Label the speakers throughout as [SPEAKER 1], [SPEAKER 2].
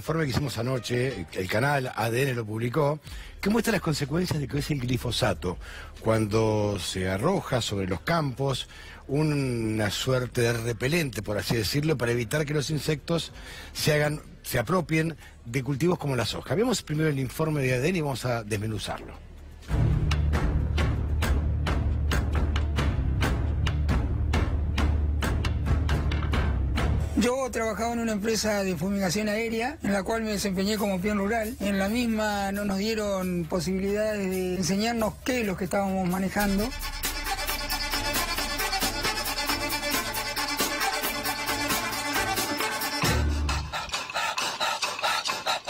[SPEAKER 1] informe que hicimos anoche, el canal ADN lo publicó, que muestra las consecuencias de que es el glifosato, cuando se arroja sobre los campos una suerte de repelente, por así decirlo, para evitar que los insectos se apropien de cultivos como la soja. Veamos primero el informe de ADN y vamos a desmenuzarlo.
[SPEAKER 2] Yo trabajaba en una empresa de fumigación aérea, en la cual me desempeñé como peón rural. En la misma no nos dieron posibilidades de enseñarnos qué es lo que estábamos manejando.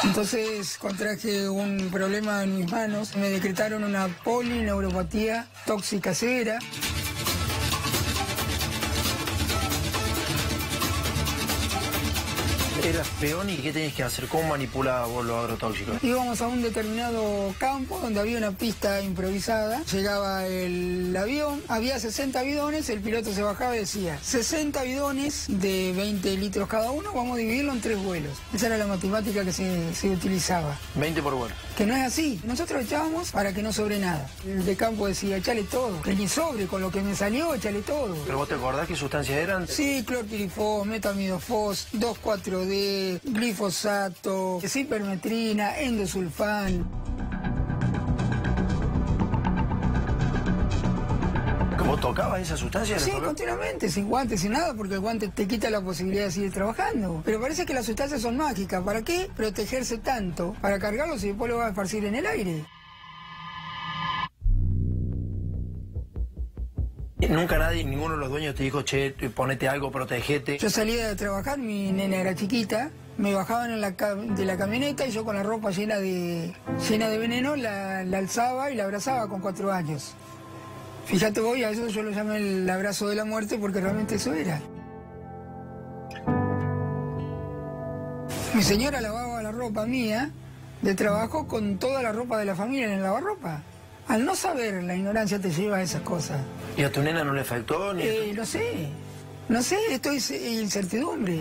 [SPEAKER 2] Entonces contraje un problema en mis manos. Me decretaron una polineuropatía tóxica severa.
[SPEAKER 3] Eras peón y ¿qué tenías que hacer? ¿Cómo manipulabas vos los agrotóxicos?
[SPEAKER 2] Íbamos a un determinado campo donde había una pista improvisada. Llegaba el avión, había 60 bidones, el piloto se bajaba y decía 60 bidones de 20 litros cada uno, vamos a dividirlo en 3 vuelos. Esa era la matemática que se utilizaba.
[SPEAKER 3] 20 por vuelo.
[SPEAKER 2] Que no es así. Nosotros echábamos para que no sobre nada. El de campo decía, échale todo. Que ni sobre, con lo que me salió, échale todo.
[SPEAKER 3] ¿Pero vos te acordás qué sustancias eran?
[SPEAKER 2] Sí, clorpirifos, metamidofos, 2,4-D, glifosato, cipermetrina, endosulfán.
[SPEAKER 3] ¿Vos tocabas esas sustancias?
[SPEAKER 2] Sí, continuamente, sin guantes, sin nada, porque el guante te quita la posibilidad de seguir trabajando. Pero parece que las sustancias son mágicas. ¿Para qué protegerse tanto? Para cargarlos y después lo vas a esparcir en el aire.
[SPEAKER 3] Nunca ninguno de los dueños te dijo, che, ponete algo, protegete.
[SPEAKER 2] Yo salía de trabajar, mi nena era chiquita, me bajaban de la camioneta y yo con la ropa llena de veneno la alzaba y la abrazaba con 4 años. Fíjate vos, a eso yo lo llamé el abrazo de la muerte porque realmente eso era. Mi señora lavaba la ropa mía de trabajo con toda la ropa de la familia en el lavarropa. Al no saber, la ignorancia te lleva a esas cosas.
[SPEAKER 3] ¿Y a tu nena no le faltó?
[SPEAKER 2] No sé, esto es incertidumbre.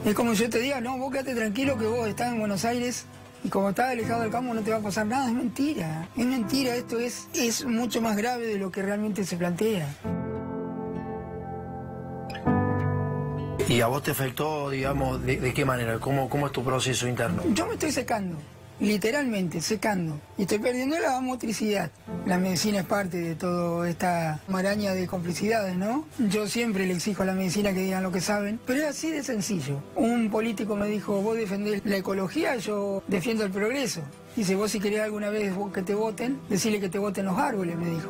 [SPEAKER 2] Es como yo te diga, no, vos quédate tranquilo que vos estás en Buenos Aires y como estás alejado del campo no te va a pasar nada. Es mentira, esto es mucho más grave de lo que realmente se plantea.
[SPEAKER 3] ¿Y a vos te afectó, digamos, de qué manera? ¿Cómo es tu proceso interno?
[SPEAKER 2] Yo me estoy secando. Literalmente, secando. Y estoy perdiendo la motricidad. La medicina es parte de toda esta maraña de complicidades, ¿no? Yo siempre le exijo a la medicina que digan lo que saben, pero es así de sencillo. Un político me dijo, vos defendés la ecología, yo defiendo el progreso. Dice, vos si querés alguna vez que te voten, decirle que te voten los árboles, me dijo.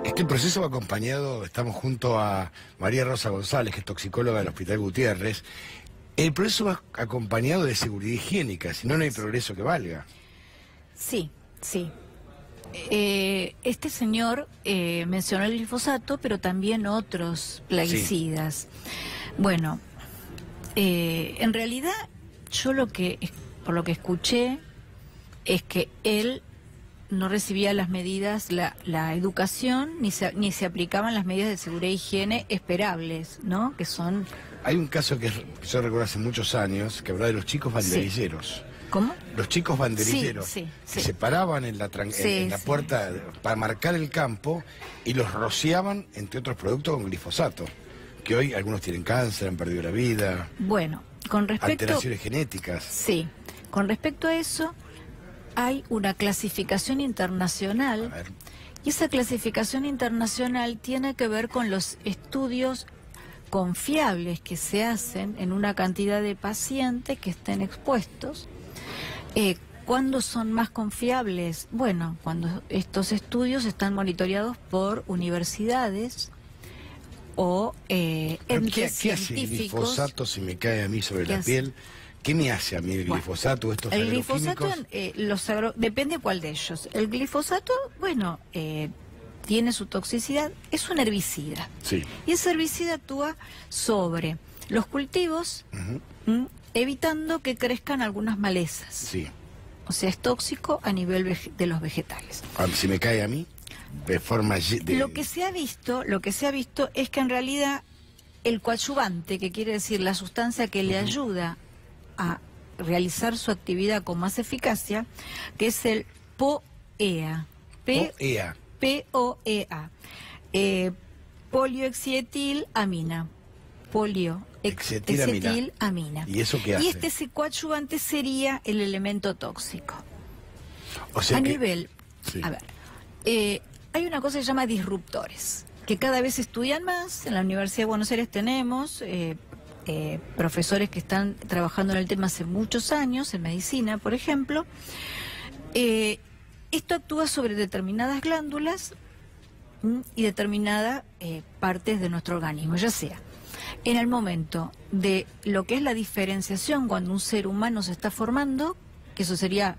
[SPEAKER 1] Este proceso va acompañado, estamos junto a María Rosa González, que es toxicóloga del Hospital Gutiérrez. El proceso va acompañado de seguridad higiénica, si no, no hay progreso que valga.
[SPEAKER 4] Sí, sí. Este señor mencionó el glifosato, pero también otros plaguicidas. Sí. Bueno, en realidad yo por lo que escuché, es que él no recibía las medidas, la educación, ni se aplicaban las medidas de seguridad e higiene esperables, ¿no? Que son...
[SPEAKER 1] Hay un caso que yo recuerdo hace muchos años, que hablaba de los chicos banderilleros.
[SPEAKER 4] Sí. ¿Cómo?
[SPEAKER 1] Los chicos banderilleros, que se paraban en la puerta para marcar el campo y los rociaban, entre otros productos, con glifosato. Que hoy algunos tienen cáncer, han perdido la vida.
[SPEAKER 4] Bueno, con respecto...
[SPEAKER 1] alteraciones genéticas.
[SPEAKER 4] Sí, con respecto a eso... Hay una clasificación internacional y esa clasificación internacional tiene que ver con los estudios confiables que se hacen en una cantidad de pacientes que estén expuestos. ¿Cuándo son más confiables? Bueno, cuando estos estudios están monitoreados por universidades o entes
[SPEAKER 1] científicos. ¿Qué hace el glifosato si me cae a mí sobre la piel? ¿Qué me hace a mí el glifosato, estos agroquímicos?
[SPEAKER 4] El glifosato, depende cuál de ellos. El glifosato, bueno, tiene su toxicidad, es un herbicida.
[SPEAKER 1] Sí.
[SPEAKER 4] Y ese herbicida actúa sobre los cultivos, evitando que crezcan algunas malezas.
[SPEAKER 1] Sí.
[SPEAKER 4] O sea, es tóxico a nivel de los vegetales.
[SPEAKER 1] Si me cae a mí, de forma...
[SPEAKER 4] Lo que se ha visto es que en realidad el coadyuvante, que quiere decir la sustancia que le ayuda a realizar su actividad con más eficacia, que es el POEA. POEA. Polioexetilamina. Polioexetilamina.
[SPEAKER 1] ¿Y eso qué hace?
[SPEAKER 4] Y este coadyuvante sería el elemento tóxico.
[SPEAKER 1] O sea
[SPEAKER 4] a
[SPEAKER 1] que...
[SPEAKER 4] nivel...
[SPEAKER 1] Sí.
[SPEAKER 4] A ver, hay una cosa que se llama disruptores, que cada vez se estudian más. En la Universidad de Buenos Aires tenemos profesores que están trabajando en el tema hace muchos años, en medicina, por ejemplo. Esto actúa sobre determinadas glándulas y determinadas partes de nuestro organismo, ya sea en el momento de lo que es la diferenciación cuando un ser humano se está formando, que eso sería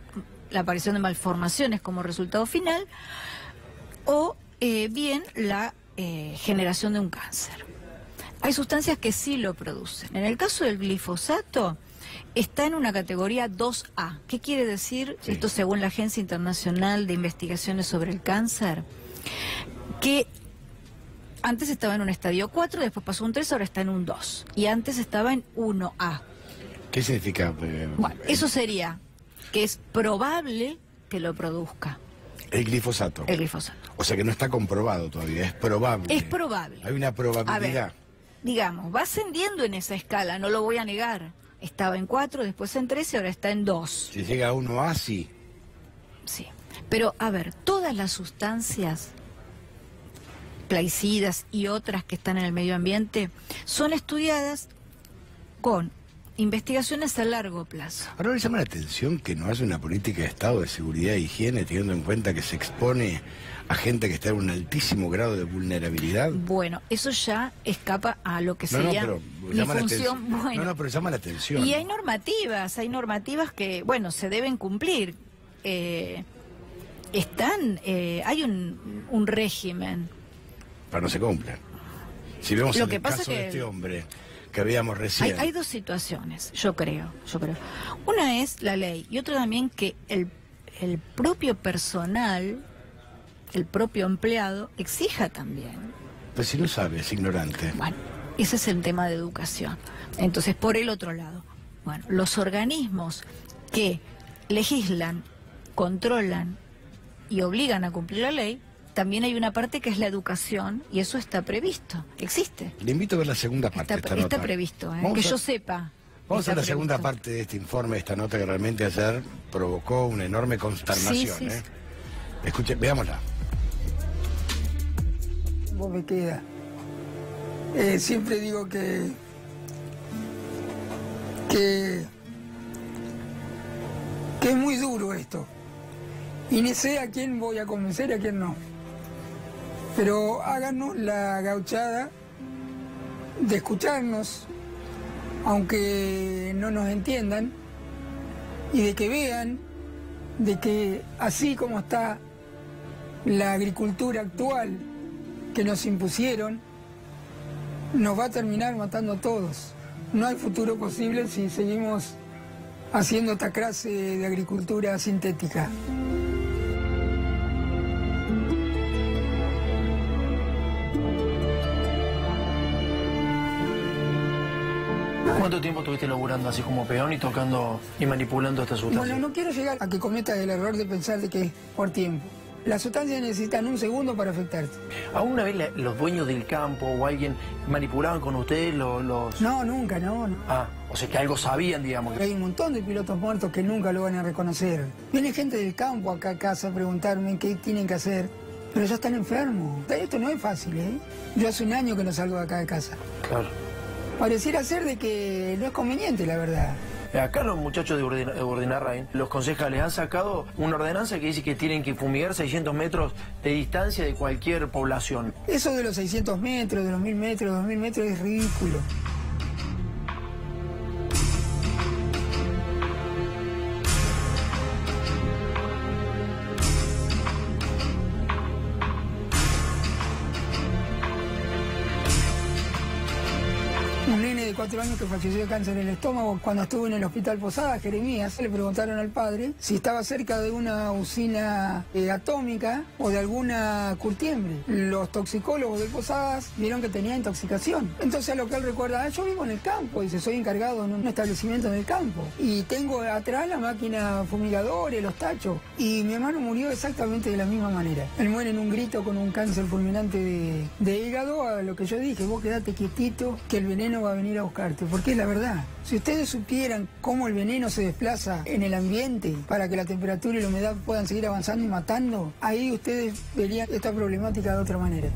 [SPEAKER 4] la aparición de malformaciones como resultado final, o bien la generación de un cáncer. Hay sustancias que sí lo producen. En el caso del glifosato, está en una categoría 2A. ¿Qué quiere decir? Sí. Esto según la Agencia Internacional de Investigaciones sobre el Cáncer, que antes estaba en un estadio 4, después pasó un 3, ahora está en un 2. Y antes estaba en 1A.
[SPEAKER 1] ¿Qué significa?
[SPEAKER 4] Bueno, eso sería que es probable que lo produzca.
[SPEAKER 1] El glifosato.
[SPEAKER 4] El glifosato.
[SPEAKER 1] O sea que no está comprobado todavía, es probable.
[SPEAKER 4] Es probable.
[SPEAKER 1] Hay una probabilidad.
[SPEAKER 4] A ver, digamos, va ascendiendo en esa escala, no lo voy a negar. Estaba en 4, después en 3 y ahora está en 2.
[SPEAKER 1] Si llega a 1A, sí.
[SPEAKER 4] Sí. Pero, a ver, todas las sustancias plaguicidas y otras que están en el medio ambiente son estudiadas con investigaciones a largo plazo.
[SPEAKER 1] Ahora me llama la atención que no haya una política de Estado de seguridad e higiene, teniendo en cuenta que se expone a gente que está en un altísimo grado de vulnerabilidad.
[SPEAKER 4] Bueno, eso ya escapa a lo que sería mi función. Bueno,
[SPEAKER 1] pero llama la atención.
[SPEAKER 4] Y hay normativas que, bueno, se deben cumplir. Hay un régimen.
[SPEAKER 1] Pero no se cumple. Si vemos
[SPEAKER 4] lo
[SPEAKER 1] el
[SPEAKER 4] que pasa
[SPEAKER 1] caso
[SPEAKER 4] que
[SPEAKER 1] de este hombre que veíamos recién.
[SPEAKER 4] Hay dos situaciones, yo creo. Una es la ley y otra también que el propio personal, el propio empleado, exija también.
[SPEAKER 1] Pues si no sabe, es ignorante.
[SPEAKER 4] Bueno, ese es el tema de educación. Entonces, por el otro lado, bueno, los organismos que legislan, controlan y obligan a cumplir la ley, también hay una parte que es la educación y eso está previsto, existe.
[SPEAKER 1] Le invito a ver la segunda parte de esta nota.
[SPEAKER 4] Está previsto, que yo sepa.
[SPEAKER 1] Vamos a la segunda parte de este informe, de esta nota que realmente ayer provocó una enorme consternación.
[SPEAKER 4] Sí.
[SPEAKER 1] Escuche, veámosla.
[SPEAKER 2] Vos me queda. Siempre digo que es muy duro esto. Y ni sé a quién voy a convencer y a quién no. Pero háganos la gauchada de escucharnos, aunque no nos entiendan, y de que vean de que así como está la agricultura actual que nos impusieron, nos va a terminar matando a todos. No hay futuro posible si seguimos haciendo esta clase de agricultura sintética.
[SPEAKER 3] ¿Cuánto tiempo estuviste laburando así como peón y tocando y manipulando esta sustancia?
[SPEAKER 2] Bueno, no quiero llegar a que cometas el error de pensar de que es por tiempo. Las sustancias necesitan un segundo para afectarte.
[SPEAKER 3] ¿Alguna vez los dueños del campo o alguien manipulaban con ustedes los...?
[SPEAKER 2] No, nunca, no.
[SPEAKER 3] Ah, o sea que algo sabían, digamos.
[SPEAKER 2] Hay un montón de pilotos muertos que nunca lo van a reconocer. Viene gente del campo acá a casa a preguntarme qué tienen que hacer, pero ya están enfermos. Esto no es fácil, ¿eh? Yo hace un año que no salgo de acá de casa.
[SPEAKER 3] Claro.
[SPEAKER 2] Pareciera ser de que no es conveniente, la verdad.
[SPEAKER 3] Acá los muchachos de Urdinarrain, los concejales han sacado una ordenanza que dice que tienen que fumigar 600 metros de distancia de cualquier población.
[SPEAKER 2] Eso de los 600 metros, de los 1000 metros, 2000 metros es ridículo. Un nene de 4 años que falleció de cáncer en el estómago. Cuando estuvo en el hospital Posadas, Jeremías, le preguntaron al padre si estaba cerca de una usina atómica o de alguna curtiembre. Los toxicólogos de Posadas vieron que tenía intoxicación. Entonces a lo que él recuerda, yo vivo en el campo, dice, soy encargado en un establecimiento en el campo. Y tengo atrás la máquina fumigadora, los tachos. Y mi hermano murió exactamente de la misma manera. Él muere en un grito con un cáncer fulminante de hígado, a lo que yo dije, vos quedate quietito, que el veneno va a venir a buscarte, porque es la verdad. Si ustedes supieran cómo el veneno se desplaza en el ambiente para que la temperatura y la humedad puedan seguir avanzando y matando, ahí ustedes verían esta problemática de otra manera.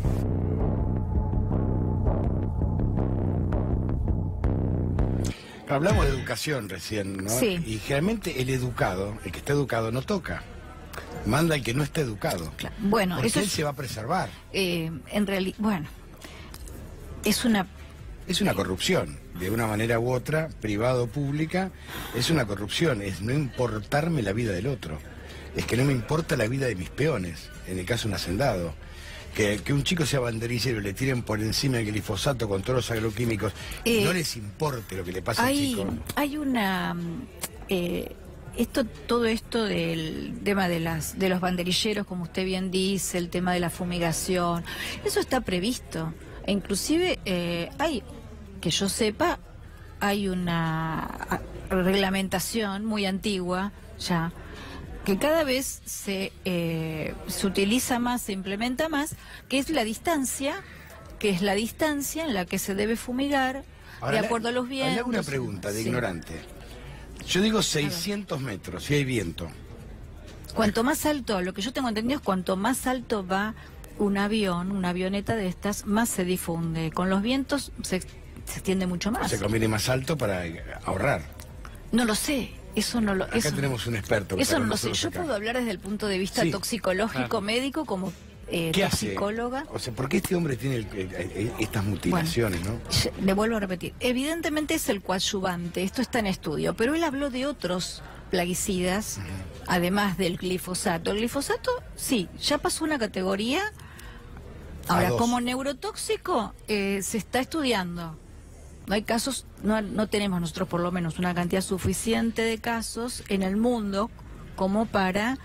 [SPEAKER 1] Hablamos de educación recién, ¿no?
[SPEAKER 4] Sí.
[SPEAKER 1] Y generalmente el educado, el que está educado, no toca. Manda al que no está educado.
[SPEAKER 4] Claro. Bueno,
[SPEAKER 1] porque
[SPEAKER 4] eso
[SPEAKER 1] él
[SPEAKER 4] es,
[SPEAKER 1] se va a preservar.
[SPEAKER 4] en realidad, bueno, es una...
[SPEAKER 1] Es una corrupción, de una manera u otra, privada o pública, es una corrupción, es no importarme la vida del otro. Es que no me importa la vida de mis peones, en el caso de un hacendado. Que un chico sea banderillero y le tiren por encima el glifosato con todos los agroquímicos, y no les importe lo que le pasa al chico.
[SPEAKER 4] Hay una... todo esto del tema de los banderilleros, como usted bien dice, el tema de la fumigación, eso está previsto. E inclusive hay, que yo sepa, hay una reglamentación muy antigua ya, que cada vez se utiliza más, se implementa más, que es la distancia en la que se debe fumigar. Ahora, de acuerdo a los vientos.
[SPEAKER 1] Le hago una pregunta de ignorante. Yo digo 600 metros, si hay viento.
[SPEAKER 4] Cuanto más alto, lo que yo tengo entendido es cuanto más alto va un avión, una avioneta de estas, más se difunde. Con los vientos se extiende mucho más.
[SPEAKER 1] Se conviene más alto para ahorrar.
[SPEAKER 4] No lo sé. Eso no lo.
[SPEAKER 1] Acá tenemos un experto.
[SPEAKER 4] Eso no lo sé. Yo puedo hablar desde el punto de vista toxicológico, claro, médico, como toxicóloga.
[SPEAKER 1] Hace? O sea, ¿por qué este hombre tiene estas mutilaciones, no?
[SPEAKER 4] Le vuelvo a repetir. Evidentemente es el coadyuvante. Esto está en estudio. Pero él habló de otros plaguicidas, además del glifosato. El glifosato, sí, ya pasó una categoría. Ahora, como neurotóxico, se está estudiando. No hay casos, no tenemos nosotros por lo menos una cantidad suficiente de casos en el mundo como para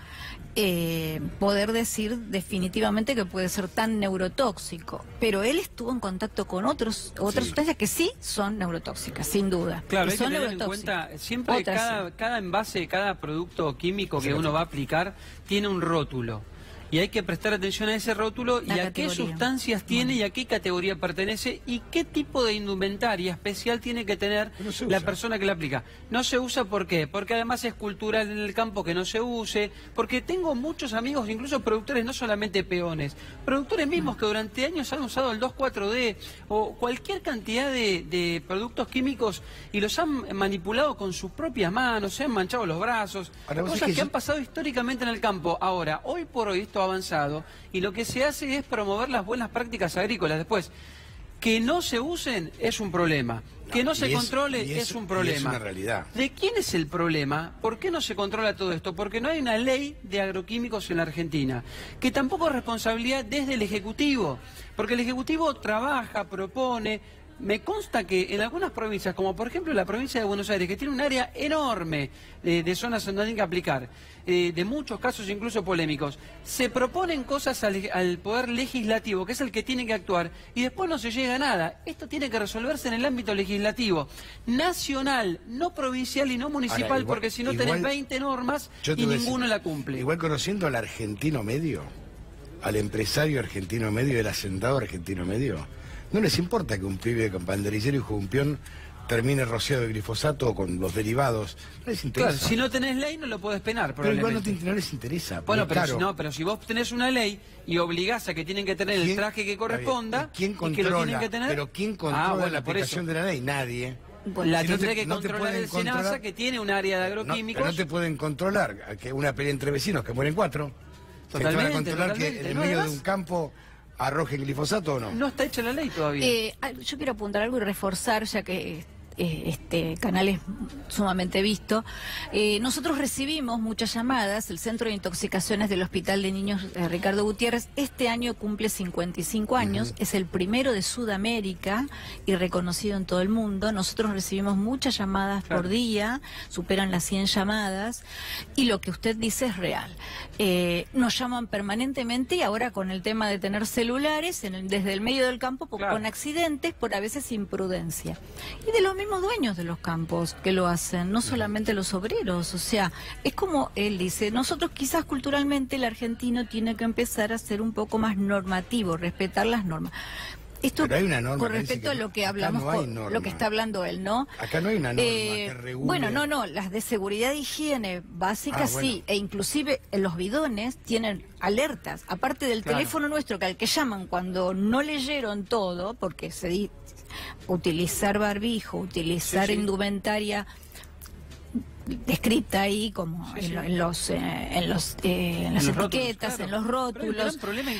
[SPEAKER 4] poder decir definitivamente que puede ser tan neurotóxico. Pero él estuvo en contacto con otras sustancias que sí son neurotóxicas, sin duda.
[SPEAKER 5] Claro,
[SPEAKER 4] y
[SPEAKER 5] hay
[SPEAKER 4] son
[SPEAKER 5] que tener en cuenta, siempre cada envase, cada producto químico que uno va a aplicar tiene un rótulo. Y hay que prestar atención a ese rótulo y a qué sustancias tiene y a qué categoría pertenece y qué tipo de indumentaria especial tiene que tener la persona que la aplica. No se usa, ¿por qué? Porque además es cultural en el campo que no se use, porque tengo muchos amigos, incluso productores, no solamente peones, productores mismos que durante años han usado el 2,4-D o cualquier cantidad de productos químicos y los han manipulado con sus propias manos, se han manchado los brazos, cosas que han pasado históricamente en el campo. Ahora, hoy por hoy esto ha avanzado y lo que se hace es promover las buenas prácticas agrícolas. Después, que no se usen es un problema, que no se controle es un problema.
[SPEAKER 1] Es una realidad.
[SPEAKER 5] ¿De quién es el problema? ¿Por qué no se controla todo esto? Porque no hay una ley de agroquímicos en la Argentina, que tampoco es responsabilidad desde el Ejecutivo, porque el Ejecutivo trabaja, propone. Me consta que en algunas provincias, como por ejemplo la provincia de Buenos Aires, que tiene un área enorme de zonas donde hay que aplicar, de muchos casos incluso polémicos, se proponen cosas al Poder Legislativo, que es el que tiene que actuar, y después no se llega a nada. Esto tiene que resolverse en el ámbito legislativo, nacional, no provincial y no municipal. Ahora, porque si no tenés 20 normas y ninguno la cumple.
[SPEAKER 1] Igual conociendo al argentino medio, al empresario argentino medio y al hacendado argentino medio, no les importa que un pibe con banderillero y jumpión termine rociado de glifosato o con los derivados. No les interesa.
[SPEAKER 5] Claro, si no tenés ley no lo podés penar.
[SPEAKER 1] Pero igual no les interesa.
[SPEAKER 5] Bueno, pero si vos tenés una ley y obligás a que tienen que tener el traje que corresponda,
[SPEAKER 1] ¿quién controla?
[SPEAKER 5] Que lo tienen que tener?
[SPEAKER 1] Pero ¿quién controla la aplicación de la ley? Nadie.
[SPEAKER 5] La tendrá que controlar el SENASA, que tiene un área de agroquímicos.
[SPEAKER 1] No te pueden controlar que una pelea entre vecinos que mueren 4.
[SPEAKER 5] Totalmente.
[SPEAKER 1] ¿Te van a controlar que en el medio de un campo arroje glifosato o no?
[SPEAKER 5] No está hecha la ley todavía.
[SPEAKER 4] Yo quiero apuntar algo y reforzar, ya que este canal es sumamente visto. Nosotros recibimos muchas llamadas. El Centro de Intoxicaciones del Hospital de Niños Ricardo Gutiérrez este año cumple 55 años, es el primero de Sudamérica y reconocido en todo el mundo. Nosotros recibimos muchas llamadas por día, superan las 100 llamadas, y lo que usted dice es real. Nos llaman permanentemente, y ahora con el tema de tener celulares desde el medio del campo, con accidentes, por a veces imprudencia. Y de los mismos dueños de los campos que lo hacen, no solamente los obreros. O sea, es como él dice, nosotros quizás culturalmente el argentino tiene que empezar a ser un poco más normativo, respetar las normas. Esto
[SPEAKER 1] pero hay una norma
[SPEAKER 4] con respecto a lo que hablamos, lo que está hablando él, ¿no?
[SPEAKER 1] Acá no hay una norma que regule.
[SPEAKER 4] Bueno, no, las de seguridad e higiene básicas sí, e inclusive en los bidones tienen alertas, aparte del teléfono nuestro, que al que llaman cuando no leyeron todo, porque se dice utilizar barbijo, utilizar indumentaria descrita ahí como en las etiquetas, en los rótulos,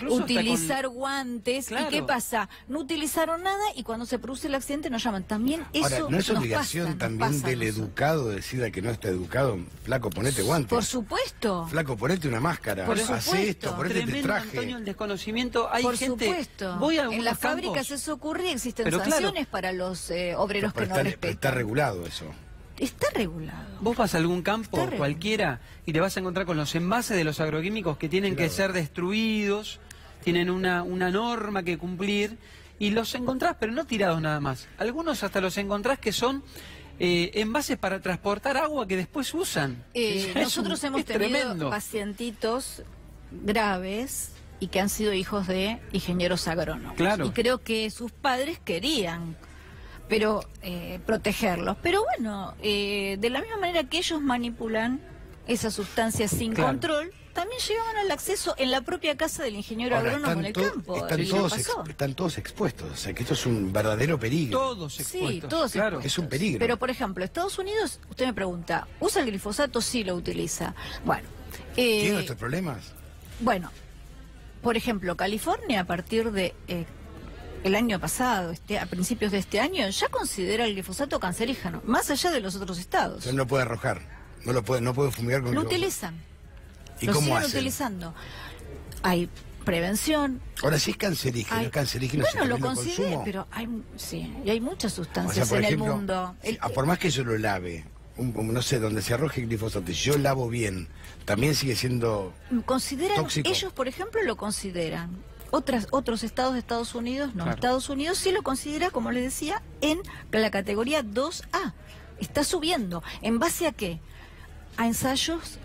[SPEAKER 4] utilizar guantes. ¿Y qué pasa? No utilizaron nada y cuando se produce el accidente nos llaman. También eso.
[SPEAKER 1] Ahora, ¿no es obligación también del educado decir al que no está educado, flaco, ponete guantes?
[SPEAKER 4] Por supuesto.
[SPEAKER 1] Flaco, ponete una máscara, hace esto, ponete este traje.
[SPEAKER 5] Antonio, el desconocimiento. Hay
[SPEAKER 4] por
[SPEAKER 5] gente,
[SPEAKER 4] supuesto. En las fábricas eso ocurre y existen sanciones para los obreros que no respetan.
[SPEAKER 1] Está regulado eso.
[SPEAKER 4] Está regulado.
[SPEAKER 5] Vos vas a algún campo cualquiera y te vas a encontrar con los envases de los agroquímicos que tienen que ser destruidos, tienen una norma que cumplir, y los encontrás, pero no tirados nada más. Algunos hasta los encontrás que son envases para transportar agua que después usan.
[SPEAKER 4] Nosotros hemos tenido pacientitos graves y que han sido hijos de ingenieros agrónomos. Y creo que sus padres querían protegerlos. Pero bueno, de la misma manera que ellos manipulan esas sustancias sin control, también llegaban al acceso en la propia casa del ingeniero agrónomo en el campo.
[SPEAKER 1] Están todos expuestos, o sea que esto es un verdadero peligro.
[SPEAKER 5] Todos expuestos.
[SPEAKER 4] Sí, todos expuestos.
[SPEAKER 1] Es un peligro.
[SPEAKER 4] Pero por ejemplo, Estados Unidos, usted me pregunta, ¿usa el glifosato? Sí, lo utiliza. Bueno.
[SPEAKER 1] ¿Tiene nuestros problemas?
[SPEAKER 4] Bueno, por ejemplo, California a partir de el año pasado, a principios de este año, ya considera el glifosato cancerígeno, más allá de los otros estados.
[SPEAKER 1] O sea, no puede arrojar, no puede fumigar con
[SPEAKER 4] lo utilizan.
[SPEAKER 1] ¿Y
[SPEAKER 4] lo
[SPEAKER 1] cómo
[SPEAKER 4] siguen
[SPEAKER 1] hacen?
[SPEAKER 4] Utilizando. Hay prevención.
[SPEAKER 1] Ahora sí es cancerígeno, es cancerígeno.
[SPEAKER 4] Bueno, lo considera, pero y hay muchas sustancias
[SPEAKER 1] por ejemplo,
[SPEAKER 4] el mundo.
[SPEAKER 1] Por más que yo lo lave, no sé, donde se arroje glifosato, si yo lavo bien, también sigue siendo tóxico.
[SPEAKER 4] Ellos, por ejemplo, lo consideran. Otros estados de Estados Unidos, no. Estados Unidos sí lo considera, como les decía, en la categoría 2A. Está subiendo. ¿En base a qué? A ensayos,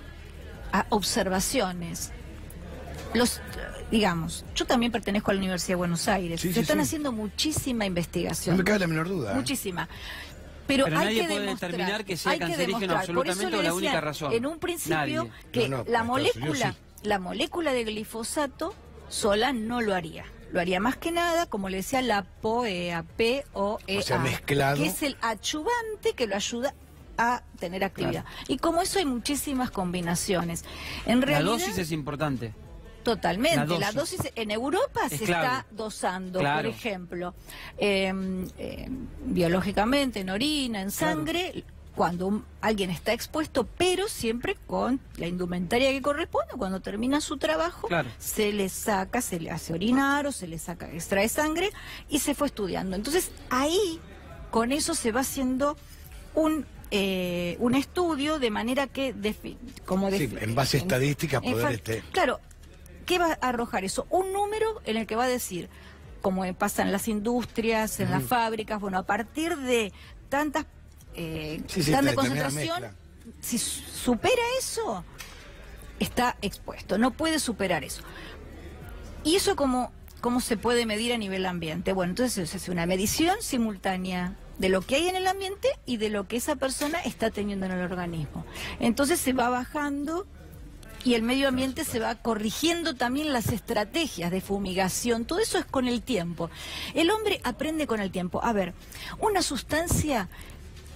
[SPEAKER 4] a observaciones. Digamos, yo también pertenezco a la Universidad de Buenos Aires. Se están haciendo muchísima investigación.
[SPEAKER 1] No me cabe la menor duda.
[SPEAKER 4] Muchísima. Pero hay
[SPEAKER 5] nadie
[SPEAKER 4] que
[SPEAKER 5] puede determinar que sea cancerígeno absolutamente, o la única razón.
[SPEAKER 4] En un principio que la molécula de glifosato sola no lo haría. Lo haría más que nada, como le decía, la POEA, P-O-E-A,
[SPEAKER 1] o sea, mezclado,
[SPEAKER 4] que es el adyuvante que lo ayuda a tener actividad. Y como eso hay muchísimas combinaciones. En realidad,
[SPEAKER 5] la dosis es importante.
[SPEAKER 4] Totalmente. La dosis en Europa se está dosando, por ejemplo, biológicamente, en orina, en sangre, cuando alguien está expuesto, pero siempre con la indumentaria que corresponde. Cuando termina su trabajo, se le saca, se le hace orinar o se le saca, extrae sangre y se fue estudiando. Entonces ahí, con eso se va haciendo un estudio de manera que,
[SPEAKER 1] en base a estadísticas poder
[SPEAKER 4] Claro, ¿qué va a arrojar eso? Un número en el que va a decir, como pasa en las industrias, en las fábricas, bueno, a partir de tanta concentración, si supera eso, está expuesto, no puede superar eso. ¿Y eso cómo se puede medir a nivel ambiente? Bueno, entonces se hace una medición simultánea de lo que hay en el ambiente y de lo que esa persona está teniendo en el organismo. Entonces se va bajando y el medio ambiente se va corrigiendo también las estrategias de fumigación. Todo eso es con el tiempo. El hombre aprende con el tiempo. A ver, una sustancia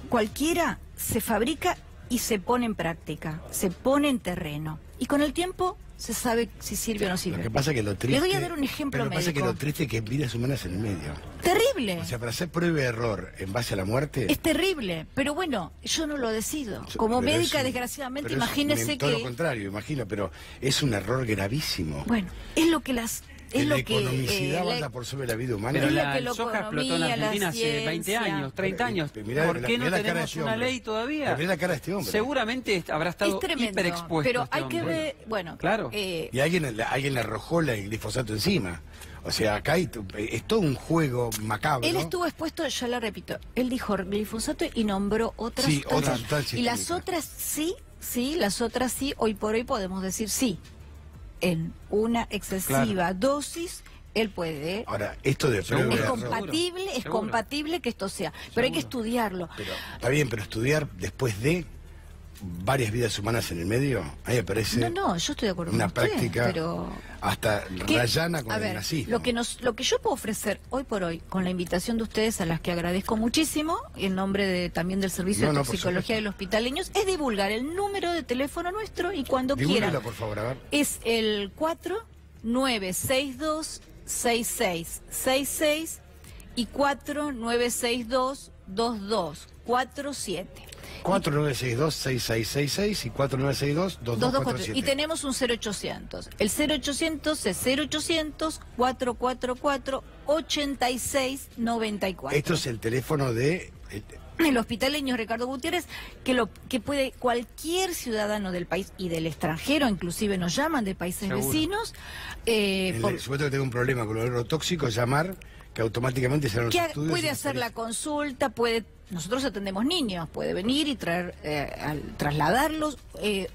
[SPEAKER 4] cualquiera se fabrica y se pone en práctica, se pone en terreno. Y con el tiempo se sabe si sirve o no sirve.
[SPEAKER 1] Lo que pasa que lo triste...
[SPEAKER 4] Les voy a dar un ejemplo médico.
[SPEAKER 1] Lo que pasa es que lo triste es que hay vidas humanas en el medio.
[SPEAKER 4] Terrible.
[SPEAKER 1] O sea, para hacer prueba de error en base a la muerte...
[SPEAKER 4] Es terrible, pero bueno, yo no lo decido. Como médica, desgraciadamente, imagínese que...
[SPEAKER 1] Todo lo contrario, imagino, pero es un error gravísimo.
[SPEAKER 4] Bueno, es lo que las... Es
[SPEAKER 1] la
[SPEAKER 4] lo que
[SPEAKER 1] economicidad anda por sobre la vida humana.
[SPEAKER 5] Pero la soja explotó en Argentina hace 20 años, 30 años. ¿Por qué no tenemos una ley todavía?
[SPEAKER 1] Mirá la cara de este hombre.
[SPEAKER 5] Seguramente habrá estado hiperexpuesto.
[SPEAKER 4] Pero hay que ver, bueno,
[SPEAKER 5] claro.
[SPEAKER 1] Y alguien le arrojó el glifosato encima. O sea, acá es todo un juego macabro.
[SPEAKER 4] Él estuvo expuesto, ya lo repito, él dijo glifosato y nombró otras sustancias. Y las otras sí, las otras sí, hoy por hoy podemos decir sí. En una excesiva dosis, él puede...
[SPEAKER 1] Ahora, esto de prueba
[SPEAKER 4] es compatible que esto sea, pero hay que estudiarlo.
[SPEAKER 1] Pero, está bien, pero estudiar después de varias vidas humanas en el medio, a mí me parece...
[SPEAKER 4] No, yo estoy de acuerdo
[SPEAKER 1] una
[SPEAKER 4] con usted,
[SPEAKER 1] práctica
[SPEAKER 4] pero...
[SPEAKER 1] hasta rayana con el nazismo.
[SPEAKER 4] Lo que yo puedo ofrecer hoy por hoy, con la invitación de ustedes, a las que agradezco muchísimo, en nombre también del Servicio de Toxicología de los Hospitaleños, es divulgar el número de teléfono nuestro y cuando quieran.
[SPEAKER 1] Por favor, a ver.
[SPEAKER 4] Es el 4962-6666 y 4962-2247.
[SPEAKER 1] 4962-6666 y 4962-2247.
[SPEAKER 4] Y tenemos un 0800. El 0800 es 0800-444-8694.
[SPEAKER 1] Esto es el teléfono de...
[SPEAKER 4] El hospitaleño Ricardo Gutiérrez, que puede cualquier ciudadano del país y del extranjero, inclusive nos llaman de países vecinos.
[SPEAKER 1] Supuesto que tengo un problema con el tóxico, llamar, que automáticamente se harán los estudios.
[SPEAKER 4] Puede hacer la consulta, nosotros atendemos niños, puede venir y trasladarlos.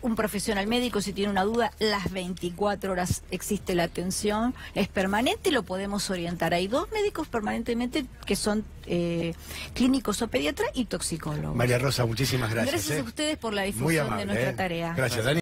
[SPEAKER 4] Un profesional médico, si tiene una duda, las 24 horas existe la atención, es permanente, lo podemos orientar. Hay 2 médicos permanentemente que son clínicos o pediatras y toxicólogos.
[SPEAKER 1] María Rosa, muchísimas gracias.
[SPEAKER 4] Gracias a ustedes por la difusión de nuestra tarea.
[SPEAKER 1] Gracias, Dani.